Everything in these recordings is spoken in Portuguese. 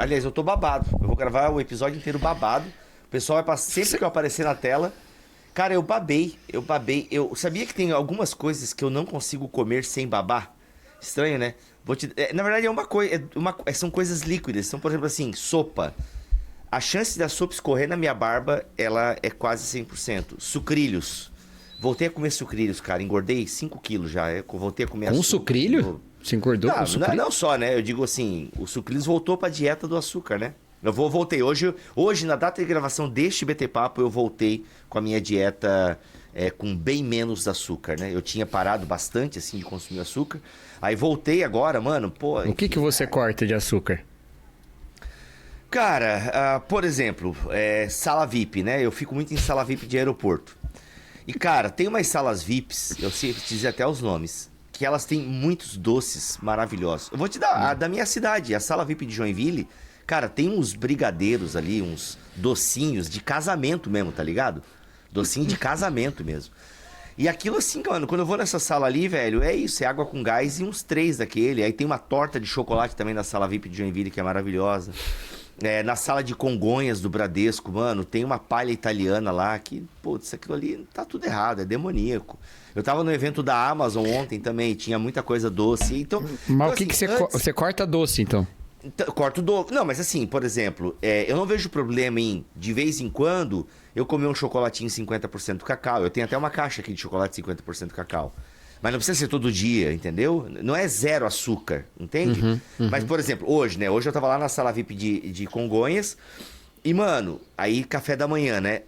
Aliás, eu tô babado. Eu vou gravar o episódio inteiro babado. O pessoal vai passar sempre que eu aparecer na tela. Cara, eu babei. Eu sabia que tem algumas coisas que eu não consigo comer sem babar? Estranho, né? Na verdade, é uma coisa. São coisas líquidas. São, por exemplo, assim, sopa. A chance da sopa escorrer na minha barba, ela é quase 100%. Sucrilhos. Voltei a comer sucrilhos, cara. Engordei 5 quilos já. Eu voltei a comer Com sucrilho? Você engordou com sucrilho? Não só, né? Eu digo assim, o sucrilhos voltou pra dieta do açúcar, né? Voltei. Hoje, na data de gravação deste BT Papo, eu voltei com a minha dieta com bem menos açúcar, né? Eu tinha parado bastante, assim, de consumir açúcar. Aí voltei agora, mano, pô... O que você corta de açúcar? Cara, por exemplo, sala VIP, né? Eu fico muito em sala VIP de aeroporto. E, cara, tem umas salas VIPs, eu sei te dizer até os nomes, que elas têm muitos doces maravilhosos. Eu vou te dar a da minha cidade, a sala VIP de Joinville. Cara, tem uns brigadeiros ali, uns docinhos de casamento mesmo, tá ligado? Docinho de casamento mesmo. E aquilo assim, mano, quando eu vou nessa sala ali, velho, é isso, é água com gás e uns 3 daquele. Aí tem uma torta de chocolate também na sala VIP de Joinville, que é maravilhosa. Na sala de Congonhas do Bradesco, mano, tem uma palha italiana lá que, putz, aquilo ali tá tudo errado, é demoníaco. Eu tava no evento da Amazon ontem também, tinha muita coisa doce, então... Mas então, o que você corta doce, então? Corto doce. Não, mas assim, por exemplo, eu não vejo problema em, de vez em quando, eu comer um chocolatinho 50% cacau. Eu tenho até uma caixa aqui de chocolate 50% cacau. Mas não precisa ser todo dia, entendeu? Não é zero açúcar, entende? Uhum. Mas, por exemplo, hoje, né? Hoje eu tava lá na sala VIP de Congonhas. E, mano, aí café da manhã, né?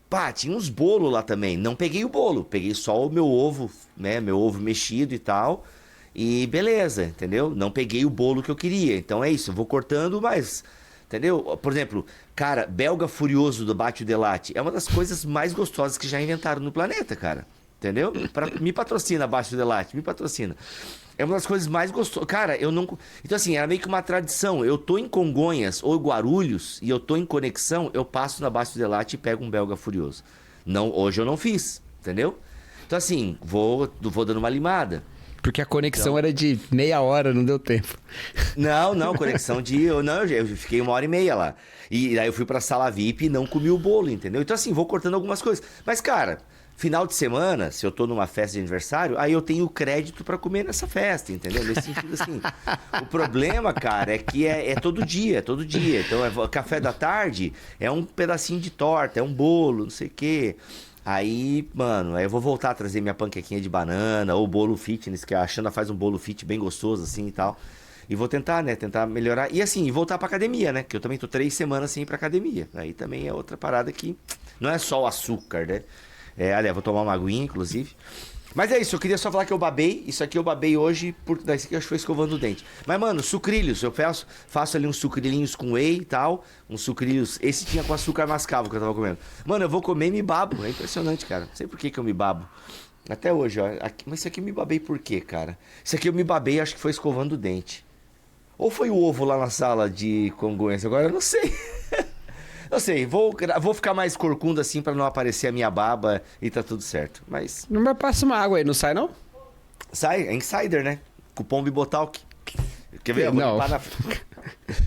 Pá, tinha uns bolos lá também. Não peguei o bolo, peguei só o meu ovo, né? Meu ovo mexido e tal. E beleza, entendeu? Não peguei o bolo que eu queria. Então é isso, eu vou cortando, mas... Entendeu? Por exemplo, cara, belga furioso do Bate o Delate é uma das coisas mais gostosas que já inventaram no planeta, cara. Entendeu? Me patrocina, Bate o Delate, me patrocina. É uma das coisas mais gostosas. Cara, eu não... Então assim, era meio que uma tradição. Eu tô em Congonhas ou Guarulhos e eu tô em Conexão, eu passo na Bate o Delate e pego um belga furioso. Não, hoje eu não fiz, entendeu? Então assim, vou dando uma limada. Porque a conexão era de meia hora, não deu tempo. Não, conexão de... eu fiquei 1h30 lá. E daí eu fui pra sala VIP e não comi o bolo, entendeu? Então assim, vou cortando algumas coisas. Mas, cara, final de semana, se eu tô numa festa de aniversário, aí eu tenho crédito pra comer nessa festa, entendeu? Nesse sentido, assim. O problema, cara, é que é todo dia, é todo dia. Então, café da tarde é um pedacinho de torta, é um bolo, não sei o quê. Aí, mano, aí eu vou voltar a trazer minha panquequinha de banana ou bolo fitness, que a Xana faz um bolo fit bem gostoso assim e tal. E vou tentar, né, tentar melhorar. E assim, voltar pra academia, né, que eu também tô 3 semanas sem ir pra academia. Aí também é outra parada que não é só o açúcar, né. Aliás, vou tomar uma aguinha, inclusive. Mas é isso, eu queria só falar que eu babei. Isso aqui eu babei hoje, daqui que eu acho que foi escovando o dente. Mas, mano, sucrilhos, eu faço ali uns sucrilhinhos com whey e tal. Uns sucrilhos. Esse tinha com açúcar mascavo que eu tava comendo. Mano, eu vou comer e me babo. É impressionante, cara. Não sei por que eu me babo. Até hoje, ó. Mas isso aqui eu me babei por quê, cara? Isso aqui eu me babei, acho que foi escovando o dente. Ou foi o ovo lá na sala de Congonhas? Agora eu não sei. Não sei, vou ficar mais corcunda assim pra não aparecer a minha baba e tá tudo certo. Mas. Não vai passar uma água aí, não sai não? Sai, é Insider, né? Cupom Bibotalk. Quer ver? Eu vou limpar na...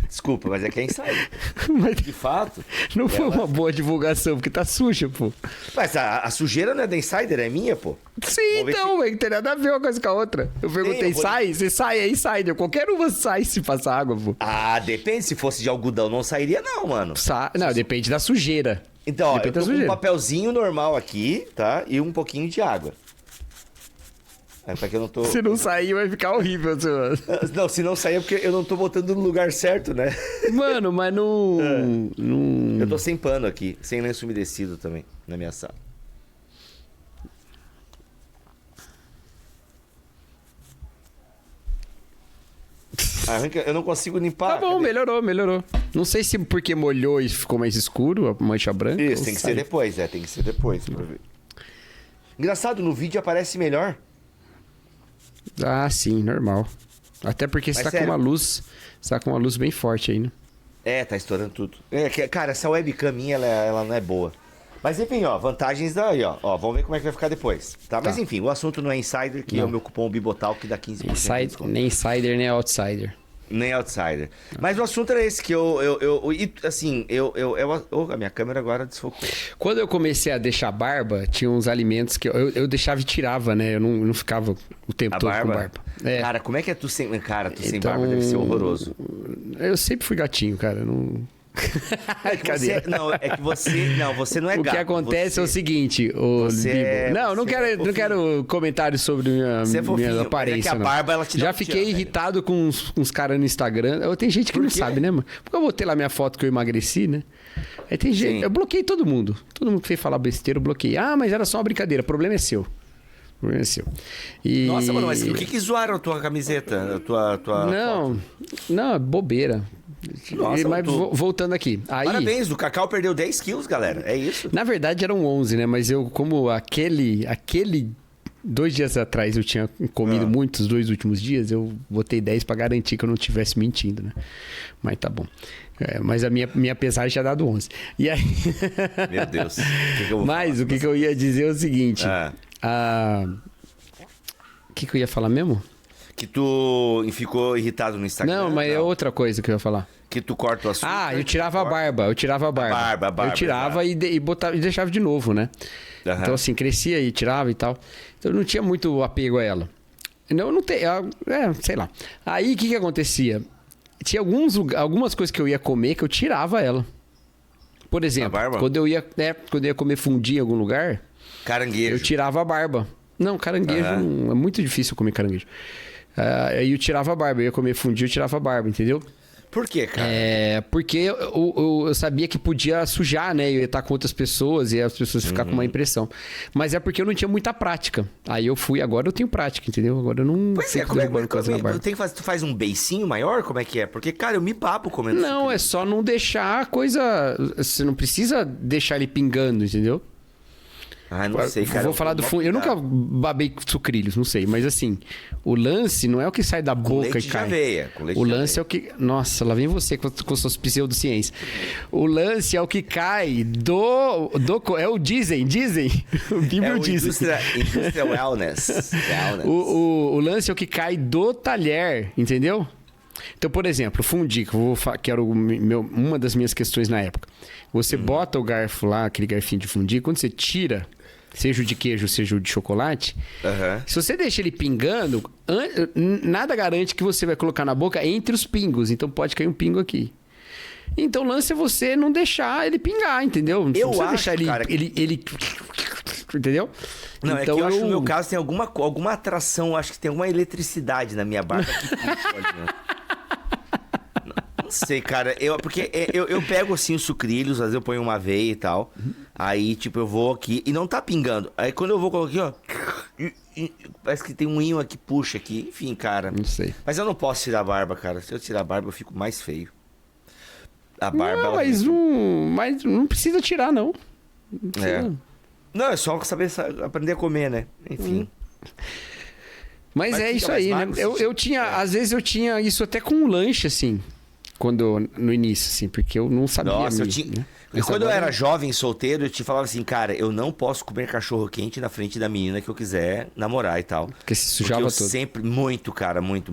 Desculpa, mas é que é Insider. Mas de fato. Não foi uma boa divulgação, porque tá suja, pô. Mas a sujeira não é da Insider, é minha, pô. Sim, então, não tem nada a ver uma coisa com a outra. Eu perguntei, sai? Se sai, é Insider. Qualquer uma sai se passar água, pô. Ah, depende. Se fosse de algodão, não sairia não, mano. Não, depende da sujeira. Então, ó, eu tô com um papelzinho normal aqui, tá? E um pouquinho de água. Pra que eu não tô... Se não sair, vai ficar horrível, senhor. Não, se não sair é porque eu não tô botando no lugar certo, né? Mano, mas não... Eu tô sem pano aqui, sem lenço umedecido também, na minha sala. Eu não consigo limpar. Tá bom, melhorou. Não sei se porque molhou e ficou mais escuro, a mancha branca. Isso, tem que ser depois, tem que ser depois. Pra ver. Engraçado, no vídeo aparece melhor. Ah, sim, normal. Até porque você tá com uma luz. Você tá com uma luz bem forte aí, né? Tá estourando tudo. Cara, essa webcam minha, ela não é boa. Mas enfim, ó, vantagens daí, ó. Vamos ver como é que vai ficar depois. Tá? Mas enfim, o assunto não é Insider, que é o meu cupom Bibotal, que dá 15% de desconto. Nem Insider, nem Outsider. Nem outsider. Mas o assunto era esse, que a minha câmera agora desfocou. Quando eu comecei a deixar barba, tinha uns alimentos que eu deixava e tirava, né? Eu não ficava o tempo todo com barba. É. Cara, como é que é tu sem... Cara, tu sem barba deve ser horroroso. Eu sempre fui gatinho, cara. Não... É que você não é gato. O que acontece é o seguinte, não quero comentários sobre minha aparência. É que a barba, ela te dá Já fiquei irritado com uns caras no Instagram. Tem gente que não sabe, né, mano? Porque eu botei lá minha foto que eu emagreci, né? Aí tem gente... Eu bloqueei todo mundo. Todo mundo que fez falar besteira, eu bloqueei. Ah, mas era só uma brincadeira. O problema é seu. O problema é seu. Nossa, mano, mas o que zoaram a tua camiseta? Não, bobeira. Nossa, mas voltando aqui. Aí, parabéns, o Cacau perdeu 10 quilos, galera. É isso? Na verdade eram 11, né? Mas eu, como aquele 2 dias atrás eu tinha comido muito os 2 últimos dias, eu botei 10 pra garantir que eu não estivesse mentindo, né? Mas tá bom. Mas a minha pesagem tinha dado 11. E aí... Meu Deus. O que eu ia dizer é o seguinte. O que eu ia falar mesmo? Que tu ficou irritado no Instagram. Não, mas é outra coisa que eu ia falar. Que tu corta o açúcar. Eu tirava a barba. Eu tirava a barba. Eu tirava e botava, e deixava de novo, né? Uhum. Então, assim, crescia e tirava e tal. Então, eu não tinha muito apego a ela. Não tem... sei lá. Aí, o que acontecia? Tinha algumas coisas que eu ia comer que eu tirava ela. Por exemplo, quando eu ia comer fundi em algum lugar... Caranguejo. Eu tirava a barba. Não, caranguejo... é muito difícil comer caranguejo. Aí eu tirava a barba. Eu ia comer fundi, eu tirava a barba, entendeu? Por quê, cara? Porque eu sabia que podia sujar, né? Eu ia estar com outras pessoas e as pessoas iam ficar com uma impressão. Mas é porque eu não tinha muita prática. Aí eu fui, agora eu tenho prática, entendeu? Agora eu não fico derrubando coisa na barba. Tu faz um beicinho maior? Como é que é? Porque, cara, eu me papo comendo Não, sucrilhos. É só não deixar a coisa... Você não precisa deixar ele pingando, entendeu? Não sei, cara. Vou falar do fundo. Eu nunca babei sucrilhos, não sei. Mas assim, o lance não é o que sai da boca e cai. O lance é o que... Nossa, lá vem você com suas pseudociências. O lance é o que cai é o dizem. O Bíblia diz. Industrial wellness. O lance é o que cai do talher, entendeu? Então, por exemplo, fundi, que era uma das minhas questões na época. Você bota o garfo lá, aquele garfinho de fundi, quando você tira, seja o de queijo, seja o de chocolate, se você deixa ele pingando, nada garante que você vai colocar na boca entre os pingos. Então, pode cair um pingo aqui. Então, o lance é você não deixar ele pingar, entendeu? Não precisa deixar ele... Entendeu? Não, então, é que eu acho que no meu caso tem alguma atração, acho que tem alguma eletricidade na minha barba que Não sei, cara. Porque eu pego assim os sucrilhos, às vezes eu ponho uma aveia e tal. Aí, tipo, eu vou aqui e não tá pingando. Aí quando eu vou colocar aqui, ó. Parece que tem um ímã que puxa aqui. Enfim, cara. Não sei. Mas eu não posso tirar a barba, cara. Se eu tirar a barba, eu fico mais feio. A barba. Não, mas não precisa tirar, não. Não precisa. Não, é só aprender a comer, né? Enfim. Mas é isso aí, né? Eu tinha, às vezes eu tinha isso até com um lanche, assim. No início, assim, porque eu não sabia. Nossa, eu tinha... Né? E quando eu era jovem, solteiro, eu te falava assim, cara, eu não posso comer cachorro quente na frente da menina que eu quiser namorar e tal. Porque se sujava todo. Sempre, muito, cara, muito.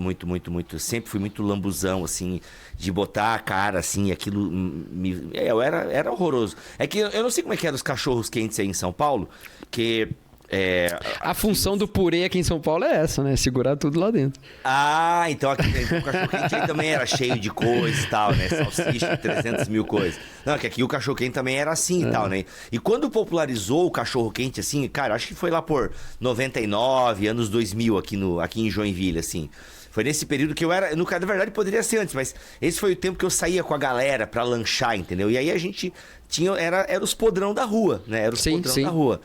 Sempre fui muito lambuzão, assim, de botar a cara, assim, aquilo... Era horroroso. É que eu não sei como é que eram os cachorros quentes aí em São Paulo, que... A função do purê aqui em São Paulo é essa, né? Segurar tudo lá dentro. Então aqui o cachorro-quente aí também era cheio de coisa e tal, né? Salsicha, 300 mil coisas. Não, que aqui o cachorro-quente também era assim e tal, né? E quando popularizou o cachorro-quente, assim, cara, acho que foi lá por 99, anos 2000 aqui em Joinville, assim. Foi nesse período que eu era... Na verdade, poderia ser antes, mas esse foi o tempo que eu saía com a galera pra lanchar, entendeu? E aí a gente tinha... Era os podrão da rua, né? Era os podrão da rua.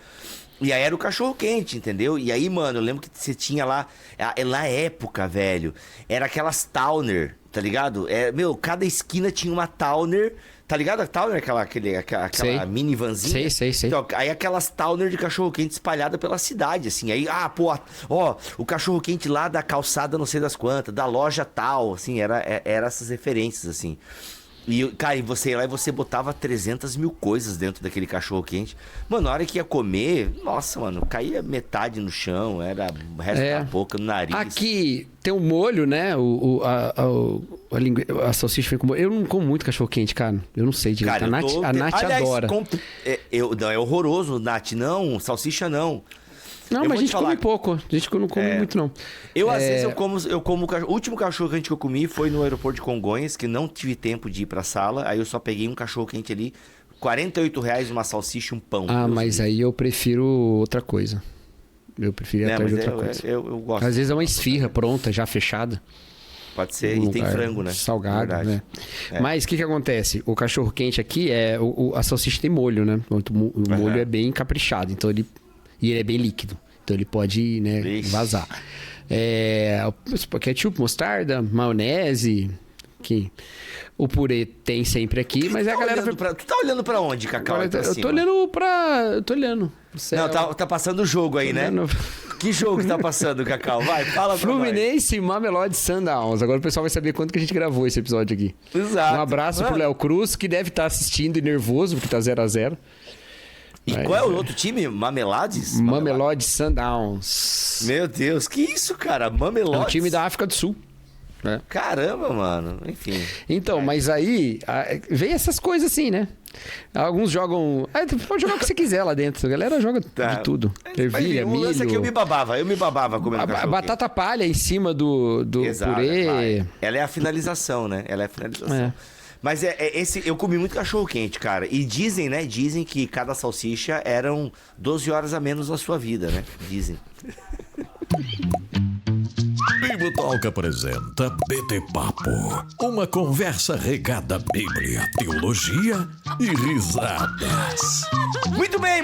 E aí era o cachorro-quente, entendeu? E aí, mano, eu lembro que você tinha lá... Na época, velho, era aquelas Towner, tá ligado? Cada esquina tinha uma Towner... Tá ligado? A Towner, aquela mini vanzinha? Sei. Então, aí aquelas Towner de cachorro-quente espalhada pela cidade, assim. Aí, o cachorro-quente lá da calçada não sei das quantas, da loja tal, assim, era essas referências, assim. E, cara, e você ia lá e você botava 300 mil coisas dentro daquele cachorro quente. Mano, na hora que ia comer, nossa, mano, caía metade no chão, era o resto da boca, no nariz. Aqui tem um molho, né? A salsicha vem com molho. Eu não como muito cachorro quente, cara. Eu não sei direito. Cara, a Nath adora. Não, é horroroso, Nath. Não, salsicha não. Não, mas a gente come pouco. A gente não come muito, não. Às vezes, eu como o último cachorro quente que eu comi foi no aeroporto de Congonhas, que não tive tempo de ir pra sala. Aí eu só peguei um cachorro quente ali, R$48, uma salsicha e um pão. Mas aí eu prefiro outra coisa. Eu prefiro ir atrás de outra coisa. Eu gosto. Às vezes é uma esfirra pronta, já fechada. Pode ser. E tem frango, né? Salgado, né? Mas o que acontece? O cachorro quente aqui, a salsicha tem molho, né? O molho é bem caprichado, então ele é bem líquido. Então ele pode, né, vazar. Ketchup, mostarda, maionese... O purê tem sempre aqui, mas a galera... Tu tá olhando pra onde, Cacau? Eu tô olhando pro céu. Não, tá passando o jogo aí, né? Que jogo que tá passando, Cacau? Vai, fala pra Fluminense e Mamelodi Sundowns. Agora o pessoal vai saber quanto que a gente gravou esse episódio aqui. Exato. Um abraço pro Léo Cruz, que deve estar assistindo e nervoso, porque tá 0-0. E qual é o outro time? Mamelades? Mamelodi Sundowns. Meu Deus, que isso, cara? Mamelodi? É um time da África do Sul. Né? Caramba, mano. Enfim. Então, mas aí vem essas coisas assim, né? Alguns jogam... tu pode jogar o que você quiser lá dentro. A galera joga de tudo. Ervilha, milho... lance aqui eu me babava comendo cachorro. Batata palha em cima do purê. Ela é a finalização, né? Ela é a finalização. Mas eu comi muito cachorro quente, cara. E dizem, né? Dizem que cada salsicha eram 12 horas a menos na sua vida, né? Dizem. Bibotalk apresenta BT Papo, uma conversa regada à Bíblia, teologia e risadas. Muito bem.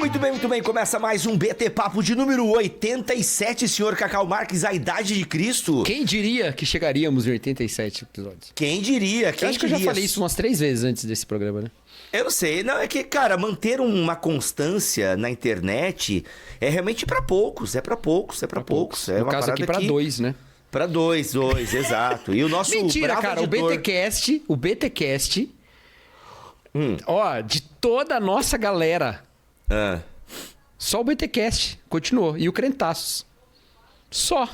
Começa mais um BT Papo de número 87, senhor Cacau Marques, a idade de Cristo. Quem diria que chegaríamos em 87 episódios? Quem diria? Eu acho que eu já falei isso umas 3 vezes antes desse programa, né? Eu não sei, não, é que, cara, manter uma constância na internet é realmente pra poucos, é pra poucos. É no caso aqui pra 2, né? Pra 2, exato. E o nosso mentira, cara, editor... o BTcast, de toda a nossa galera, só o BTcast continuou, e o Crentaços, só.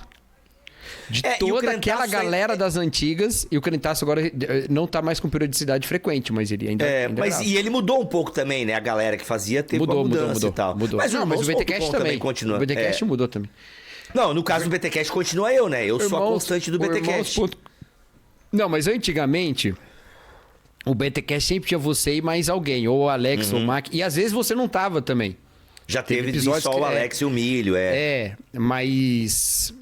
De toda aquela galera das antigas, e o Crentaço agora não tá mais com periodicidade frequente, mas ele ainda e ele mudou um pouco também, né? A galera que fazia teve uma mudança e tal. Mudou. Mas o BTcast também continua. O BTcast mudou também. Não, no caso do BTcast continua eu, né? Eu sou a constante do BTcast. Não, mas antigamente o BTcast sempre tinha você e mais alguém, ou o Alex ou o Mac, e às vezes você não tava também. Já teve episódios só o Alex e o Milho, mas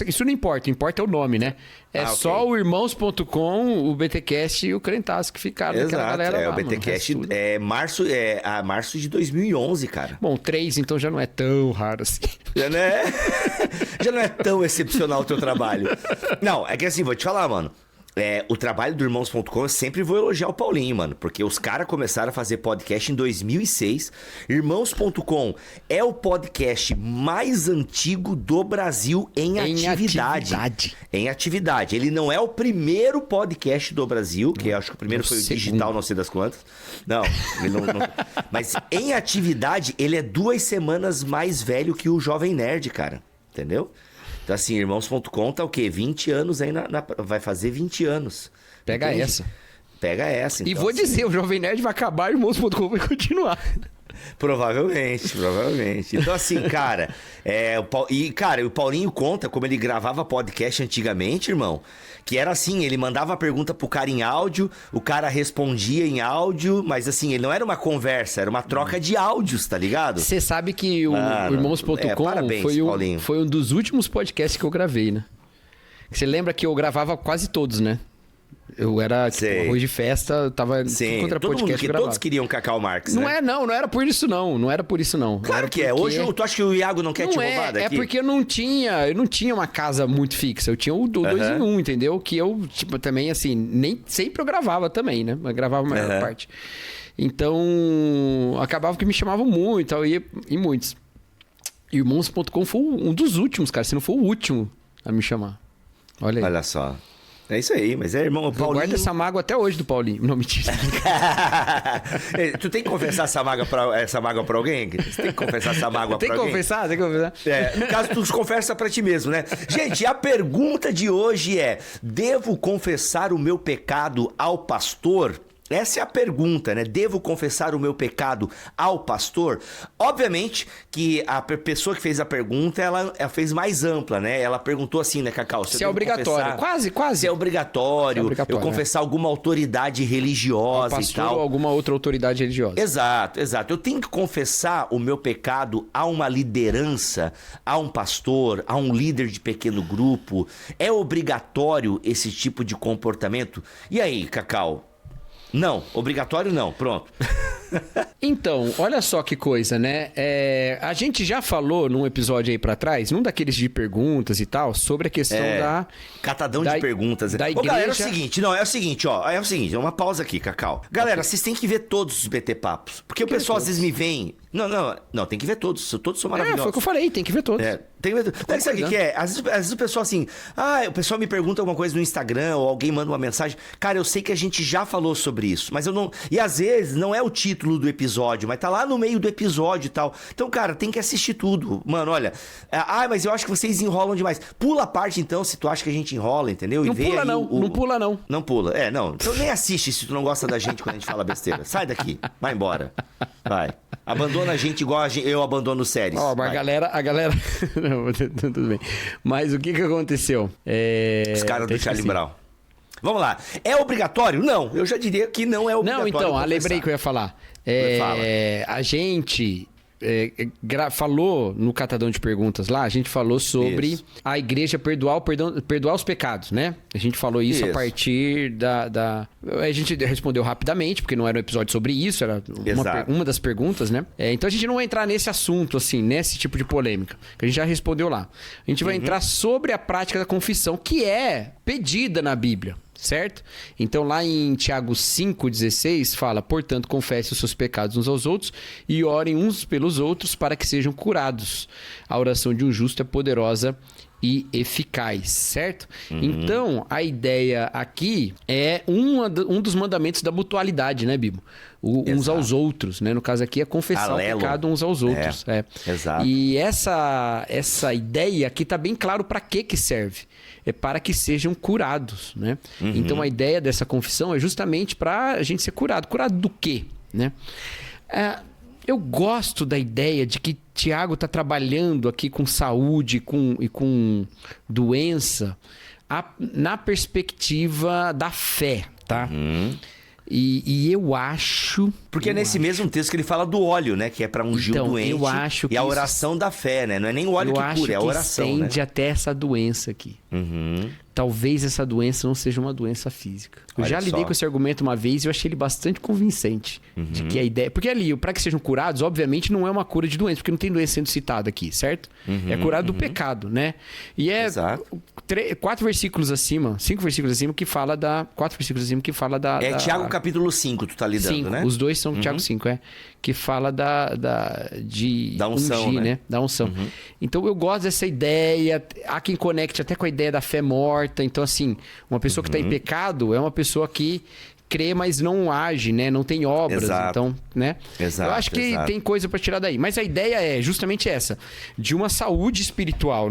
isso não importa, importa é o nome, né? Só o irmãos.com, o BTcast e o Crentaço que ficaram naquela galera lá. O BTcast março de 2011, cara. Bom, 3 então já não é tão raro assim. Já não é tão excepcional o teu trabalho. Não, é que assim, vou te falar, mano. O trabalho do Irmãos.com, eu sempre vou elogiar o Paulinho, mano. Porque os caras começaram a fazer podcast em 2006. Irmãos.com é o podcast mais antigo do Brasil em atividade. Em atividade. Ele não é o primeiro podcast do Brasil, que eu acho que o primeiro foi o Digital, não sei das quantas. Não, ele não... Mas em atividade, ele é 2 semanas mais velho que o Jovem Nerd, cara. Entendeu? Então, assim, Irmãos.com tá o quê? 20 anos aí, vai fazer 20 anos. Pega essa. Então, e vou dizer, o Jovem Nerd vai acabar, Irmãos.com vai continuar. Provavelmente. Então, assim, cara... o Paulinho conta como ele gravava podcast antigamente, irmão. Que era assim, ele mandava a pergunta pro cara em áudio, o cara respondia em áudio, mas assim, ele não era uma conversa, era uma troca de áudios, tá ligado? Você sabe que o Irmãos.com foi um dos últimos podcasts que eu gravei, né? Você lembra que eu gravava quase todos, né? Eu era, arroz de festa, eu tava contra podcast gravado. Todos queriam Cacau Marques, né? Não era por isso não. Não era por isso não. Claro que é. Hoje tu acha que o Iago não quer te roubar daqui? É porque eu não tinha uma casa muito fixa. Eu tinha o 2 em 1, entendeu? Que eu, também, assim, nem sempre eu gravava também, né? Eu gravava a maior parte. Então, acabava que me chamavam muito, eu ia em muitos. Irmãos.com foi um dos últimos, cara. Se não for o último a me chamar. Olha aí. Olha só. É isso aí, mas é irmão, o Eu Paulinho... guardo essa mágoa até hoje do Paulinho. Não, mentira. Tu tem que confessar essa mágoa pra alguém? Você tem que confessar essa mágoa pra alguém? Tem que confessar. No caso, tu confessa pra ti mesmo, né? Gente, a pergunta de hoje é: devo confessar o meu pecado ao pastor? Essa é a pergunta, né? Devo confessar o meu pecado ao pastor? Obviamente que a pessoa que fez a pergunta, ela fez mais ampla, né? Ela perguntou assim, né, Cacau? Se é obrigatório. Quase. Se é obrigatório, eu confessar alguma autoridade religiosa pastor e tal. Ou alguma outra autoridade religiosa. Exato. Eu tenho que confessar o meu pecado a uma liderança, a um pastor, a um líder de pequeno grupo. É obrigatório esse tipo de comportamento? E aí, Cacau? Não, obrigatório não, pronto. Então, olha só que coisa, né? A gente já falou num episódio aí pra trás, num daqueles de perguntas e tal, sobre a questão da... Catadão de perguntas. Da igreja... galera, é o seguinte, uma pausa aqui, Cacau. Galera, vocês têm que ver todos os BT Papos, porque o pessoal às vezes me vem... Não, tem que ver todos, todos são maravilhosos. Foi o que eu falei, tem que ver todos. Tem que ver todos. Sabe o que é? Às vezes o pessoal assim, o pessoal me pergunta alguma coisa no Instagram, ou alguém manda uma mensagem. Cara, eu sei que a gente já falou sobre isso, mas eu não... E às vezes não é o título do episódio, mas tá lá no meio do episódio e tal. Então, cara, tem que assistir tudo. Mano, olha, mas eu acho que vocês enrolam demais. Pula a parte então, se tu acha que a gente enrola, entendeu? Não pula não, não pula não. Não pula, não. Então nem assiste se tu não gosta da gente quando a gente fala besteira. Sai daqui, vai embora. Vai. Abandona a gente igual eu abandono séries. Mas a galera... Não, tudo bem. Mas o que aconteceu? Os caras do Charlie Brown. Vamos lá. É obrigatório? Não. Eu já diria que não é obrigatório. Não, então, lembrei que eu ia falar. A gente... falou no Catadão de Perguntas lá, a gente falou sobre a igreja perdoar os pecados, né? A gente falou isso. A partir a gente respondeu rapidamente, porque não era um episódio sobre isso, era uma das perguntas, né? Então a gente não vai entrar nesse assunto, assim, nesse tipo de polêmica, que a gente já respondeu lá. A gente vai entrar sobre a prática da confissão, que é pedida na Bíblia. Certo? Então lá em Tiago 5,16 fala: portanto, confesse os seus pecados uns aos outros e orem uns pelos outros para que sejam curados. A oração de um justo é poderosa e eficaz, certo? Então, a ideia aqui é um dos mandamentos da mutualidade, né, Bibo? Uns aos outros, né? No caso aqui é confessar o pecado uns aos outros. Exato. E essa ideia aqui tá bem claro para que serve. É para que sejam curados, né? Então, a ideia dessa confissão é justamente para a gente ser curado. Curado do quê, né? Eu gosto da ideia de que Tiago está trabalhando aqui com saúde e com doença na perspectiva da fé, tá? E eu acho... Porque é nesse mesmo texto que ele fala do óleo, né? Que é para ungir o doente. Eu acho que a oração da fé, né? Não é nem o óleo que cura, é a oração, né? estende até essa doença aqui. Talvez essa doença não seja uma doença física. Eu já lidei com esse argumento uma vez e eu achei ele bastante convincente. De que a ideia... Porque ali, para que sejam curados, obviamente não é uma cura de doença, porque não tem doença sendo citada aqui, certo? É curado do pecado, né? E é 5 versículos acima que fala da... 4 versículos acima que fala da... É Tiago capítulo 5, tu tá lidando, né? Os dois são Tiago 5, que fala da unção, ungir, né? Da unção. Então eu gosto dessa ideia. Há quem conecte até com a ideia da fé morta. Então, assim, uma pessoa que está em pecado é uma pessoa que crê, mas não age, né? Não tem obras. Então, né? Eu acho que tem coisa para tirar daí. Mas a ideia é justamente essa, de uma saúde espiritual,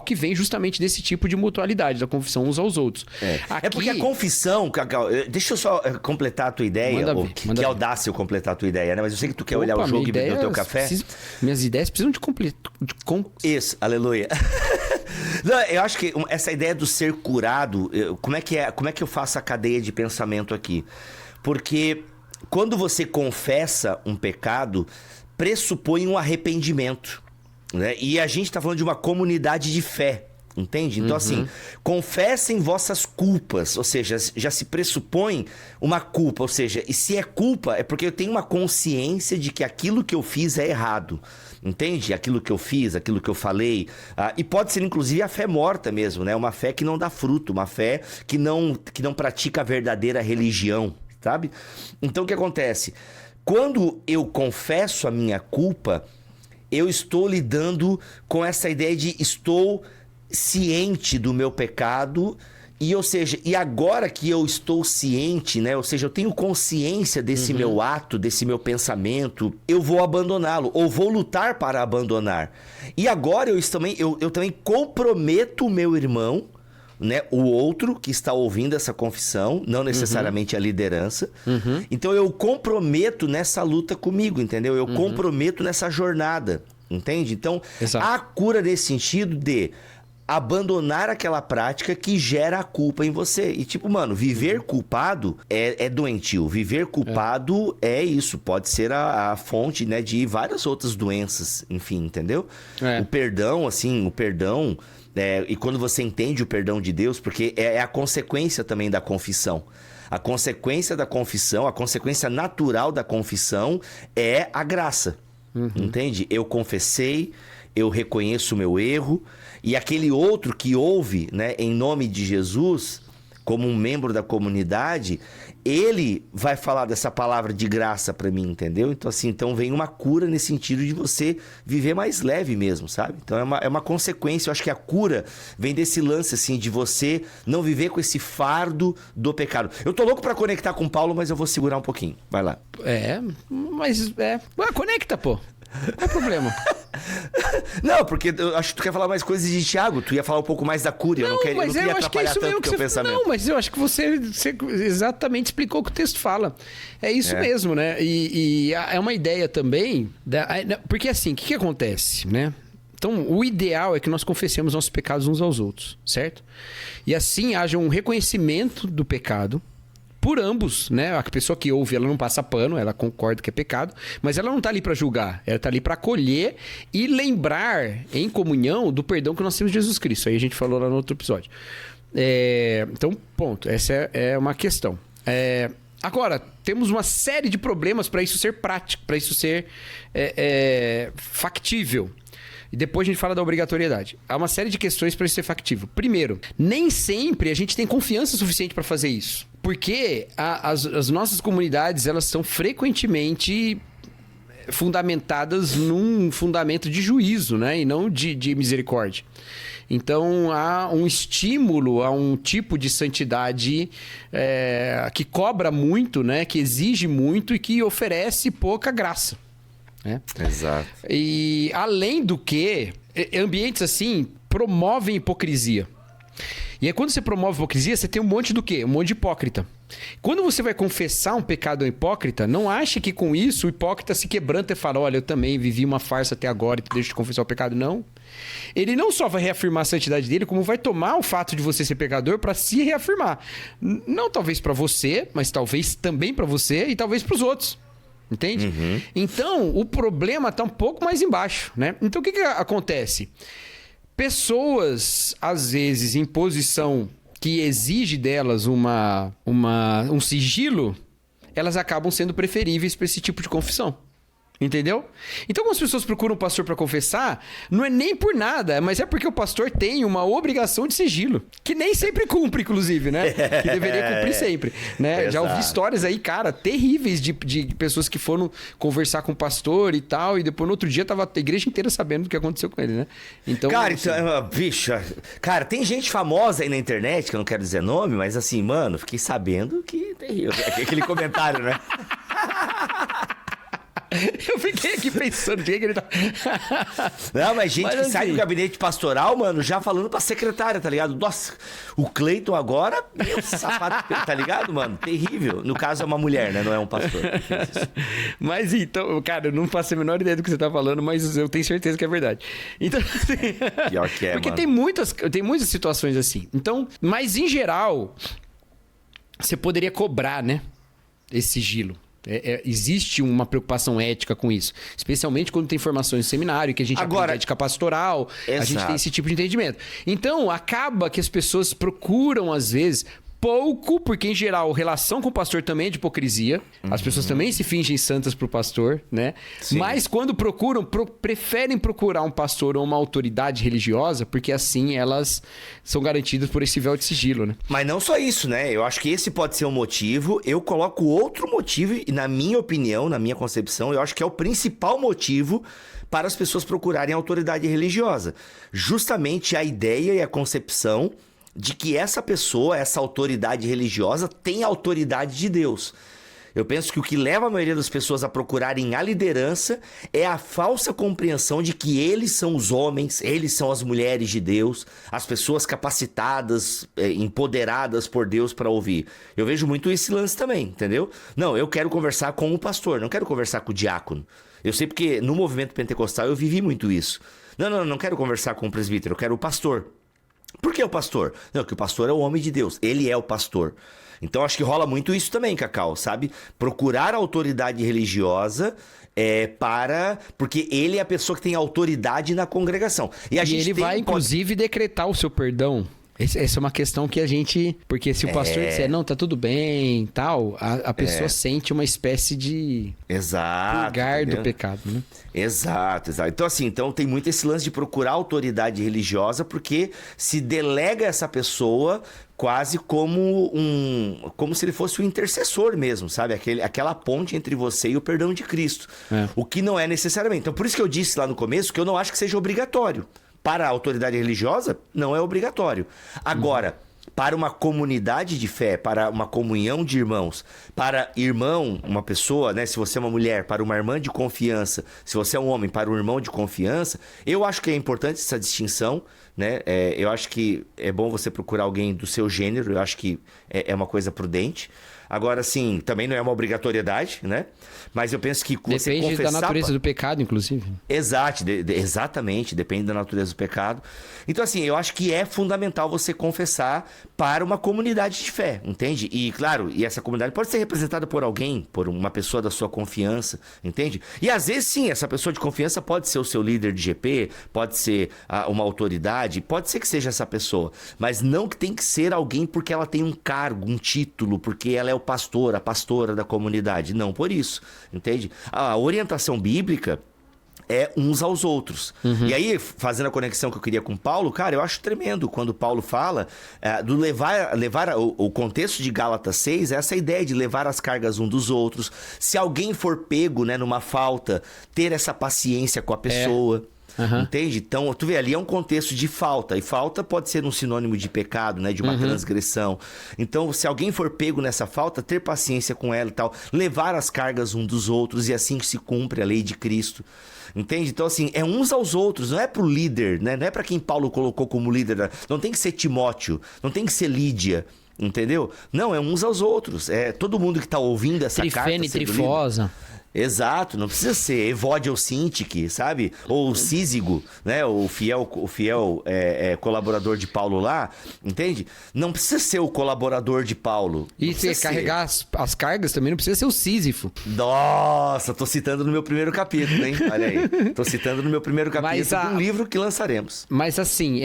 que vem justamente desse tipo de mutualidade, da confissão uns aos outros. Aqui... É porque a confissão, Cacau, deixa eu só completar a tua ideia. Que audácia eu completar a tua ideia, né? Mas eu sei que tu quer olhar o jogo e beber o teu café. Minhas ideias precisam de Isso, aleluia. Não, eu acho que essa ideia do ser curado, como é que eu faço a cadeia de pensamento aqui? Porque quando você confessa um pecado, pressupõe um arrependimento, né? E a gente está falando de uma comunidade de fé, entende? Então, assim, confessem vossas culpas, ou seja, já se pressupõe uma culpa, ou seja, e se é culpa, é porque eu tenho uma consciência de que aquilo que eu fiz é errado. Entende? Aquilo que eu fiz, aquilo que eu falei. E pode ser, inclusive, a fé morta mesmo, né? Uma fé que não dá fruto, uma fé que não pratica a verdadeira religião, sabe? Então, o que acontece? Quando eu confesso a minha culpa, eu estou lidando com essa ideia de estou ciente do meu pecado E, ou seja, e agora que eu estou ciente, né? Ou seja, eu tenho consciência desse meu ato, desse meu pensamento, eu vou abandoná-lo, ou vou lutar para abandonar. E agora eu também comprometo o meu irmão, né? O outro que está ouvindo essa confissão, não necessariamente a liderança. Então eu comprometo nessa luta comigo, entendeu? Eu comprometo nessa jornada, entende? Então, Exato. a cura nesse sentido de abandonar aquela prática que gera a culpa em você. E tipo, mano, viver culpado é doentio. Viver culpado é isso. Pode ser a fonte, né, de várias outras doenças, enfim, entendeu? O perdão, assim, e quando você entende o perdão de Deus, porque é a consequência também da confissão. A consequência da confissão, a consequência natural da confissão é a graça. Entende? Eu confessei, eu reconheço o meu erro, e aquele outro que ouve, né, em nome de Jesus, como um membro da comunidade, ele vai falar dessa palavra de graça pra mim, entendeu? Então, assim, vem uma cura nesse sentido de você viver mais leve mesmo, sabe? Então, é uma consequência. Eu acho que a cura vem desse lance, assim, de você não viver com esse fardo do pecado. Eu tô louco pra conectar com o Paulo, mas eu vou segurar um pouquinho. Vai lá. Conecta, pô. Qual é o problema? Não, porque eu acho que tu quer falar mais coisas de Thiago. Tu ia falar um pouco mais da cura. Eu não queria atrapalhar tanto o teu pensamento. Não, mas eu acho que você exatamente explicou o que o texto fala. É isso mesmo, né? E é uma ideia também... Porque assim, o que acontece, né? Então, o ideal é que nós confessemos nossos pecados uns aos outros, certo? E assim haja um reconhecimento do pecado por ambos, né? A pessoa que ouve, ela não passa pano, ela concorda que é pecado, mas ela não tá ali para julgar, ela tá ali para acolher e lembrar em comunhão do perdão que nós temos de Jesus Cristo. Aí a gente falou lá no outro episódio. Então, ponto. Essa é uma questão. Agora, temos uma série de problemas para isso ser prático, para isso ser factível. E depois a gente fala da obrigatoriedade. Há uma série de questões para isso ser factível. Primeiro, nem sempre a gente tem confiança suficiente para fazer isso. Porque as nossas comunidades, elas são frequentemente fundamentadas num fundamento de juízo, né? E não de misericórdia. Então, há um estímulo a um tipo de santidade que cobra muito, né? Que exige muito e que oferece pouca graça. Exato. E além do que, ambientes assim promovem hipocrisia. E aí quando você promove hipocrisia, você tem um monte do quê? Um monte de hipócrita. Quando você vai confessar um pecado ao hipócrita, não ache que com isso o hipócrita se quebranta e fala: olha, eu também vivi uma farsa até agora e deixa de confessar o pecado. Não. Ele não só vai reafirmar a santidade dele, como vai tomar o fato de você ser pecador para se reafirmar. Não talvez para você, mas talvez também para você e talvez para os outros. Entende? Então, o problema está um pouco mais embaixo, né? Então, o que acontece? Pessoas, às vezes, em posição que exige delas um sigilo, elas acabam sendo preferíveis para esse tipo de confissão. Entendeu? Então, quando as pessoas procuram um pastor para confessar, não é nem por nada, mas é porque o pastor tem uma obrigação de sigilo, que nem sempre cumpre, inclusive, né? Que deveria cumprir sempre, né? Já ouvi histórias aí, cara, terríveis de pessoas que foram conversar com o pastor e tal, e depois no outro dia tava a igreja inteira sabendo do que aconteceu com ele, né? Então, cara, bicho, cara, tem gente famosa aí na internet, que eu não quero dizer nome, mas assim, mano, fiquei sabendo que terrível. Aquele comentário, né? Eu fiquei aqui pensando, o que ele tá... Não, mas gente que sai do gabinete pastoral, mano, já falando pra secretária, tá ligado? Nossa, o Cleiton agora, meu sapato, tá ligado, mano? Terrível. No caso é uma mulher, né? Não é um pastor que fez isso. Mas então, cara, eu não faço a menor ideia do que você tá falando, mas eu tenho certeza que é verdade. Então, pior que é, porque mano. tem muitas situações assim. Então, mas em geral, você poderia cobrar, né? Esse sigilo. Existe uma preocupação ética com isso. Especialmente quando tem formações no seminário, que a gente aprende ética pastoral, a gente tem esse tipo de entendimento. Então, acaba que as pessoas procuram, às vezes, pouco, porque em geral, relação com o pastor também é de hipocrisia. As pessoas também se fingem santas pro pastor, né? Sim. Mas quando procuram, preferem procurar um pastor ou uma autoridade religiosa, porque assim elas são garantidas por esse véu de sigilo, né? Mas não só isso, né? Eu acho que esse pode ser um motivo. Eu coloco outro motivo, e na minha opinião, na minha concepção, eu acho que é o principal motivo para as pessoas procurarem a autoridade religiosa. Justamente a ideia e a concepção de que essa pessoa, essa autoridade religiosa, tem a autoridade de Deus. Eu penso que o que leva a maioria das pessoas a procurarem a liderança é a falsa compreensão de que eles são os homens, eles são as mulheres de Deus, as pessoas capacitadas, empoderadas por Deus para ouvir. Eu vejo muito esse lance também, entendeu? Não, eu quero conversar com o pastor, não quero conversar com o diácono. Eu sei porque no movimento pentecostal eu vivi muito isso. Não quero conversar com o presbítero, eu quero o pastor. Por que o pastor? Não, porque o pastor é o homem de Deus, ele é o pastor. Então acho que rola muito isso também, Cacau, sabe? Procurar a autoridade religiosa porque ele é a pessoa que tem autoridade na congregação. E ele vai, inclusive, decretar o seu perdão. Essa é uma questão que a gente... Porque se o pastor disser, não, tá tudo bem, tal, a pessoa sente uma espécie de... purgar do pecado, né? Exato. Então, assim, tem muito esse lance de procurar autoridade religiosa, porque se delega essa pessoa quase como se ele fosse um intercessor mesmo, sabe? Aquela ponte entre você e o perdão de Cristo. O que não é necessariamente. Então, por isso que eu disse lá no começo que eu não acho que seja obrigatório. Para a autoridade religiosa, não é obrigatório. Agora, para uma comunidade de fé, para uma comunhão de irmãos, para irmão, uma pessoa, né? Se você é uma mulher, para uma irmã de confiança, se você é um homem, para um irmão de confiança, eu acho que é importante essa distinção, né? Eu acho que é bom você procurar alguém do seu gênero, eu acho que é uma coisa prudente. Agora, sim, também não é uma obrigatoriedade, né? Mas eu penso que você depende da natureza do pecado, inclusive. Exatamente, depende da natureza do pecado. Então, assim, eu acho que é fundamental você confessar para uma comunidade de fé, entende? E, claro, essa comunidade pode ser representada por alguém, por uma pessoa da sua confiança, entende? E, às vezes, sim, essa pessoa de confiança pode ser o seu líder de GP, pode ser uma autoridade, pode ser que seja essa pessoa. Mas não que tem que ser alguém porque ela tem um cargo, um título, porque ela é o pastor, a pastora da comunidade. Não por isso, entende? A orientação bíblica é uns aos outros. E aí, fazendo a conexão que eu queria com Paulo, cara, eu acho tremendo quando Paulo fala do levar o contexto de Gálatas 6, é essa ideia de levar as cargas um dos outros. Se alguém for pego, né, numa falta, ter essa paciência com a pessoa. Entende? Então, tu vê, ali é um contexto de falta. E falta pode ser um sinônimo de pecado, né? De uma transgressão. Então, se alguém for pego nessa falta, ter paciência com ela e tal. Levar as cargas um dos outros e assim que se cumpre a lei de Cristo. Entende? Então, assim, é uns aos outros. Não é pro líder, né? Não é pra quem Paulo colocou como líder. Não tem que ser Timóteo. Não tem que ser Lídia. Entendeu? Não, é uns aos outros. É todo mundo que tá ouvindo essa carta. Trifene, trifosa. Exato, não precisa ser Evódia ou Sintique, sabe? Ou Císigo, né? O fiel colaborador de Paulo lá, entende? Não precisa ser o colaborador de Paulo. E se carregar as cargas também não precisa ser o Sísifo. Nossa, tô citando no meu primeiro capítulo, hein? Olha aí. Tô citando no meu primeiro capítulo de um livro que lançaremos. Mas assim,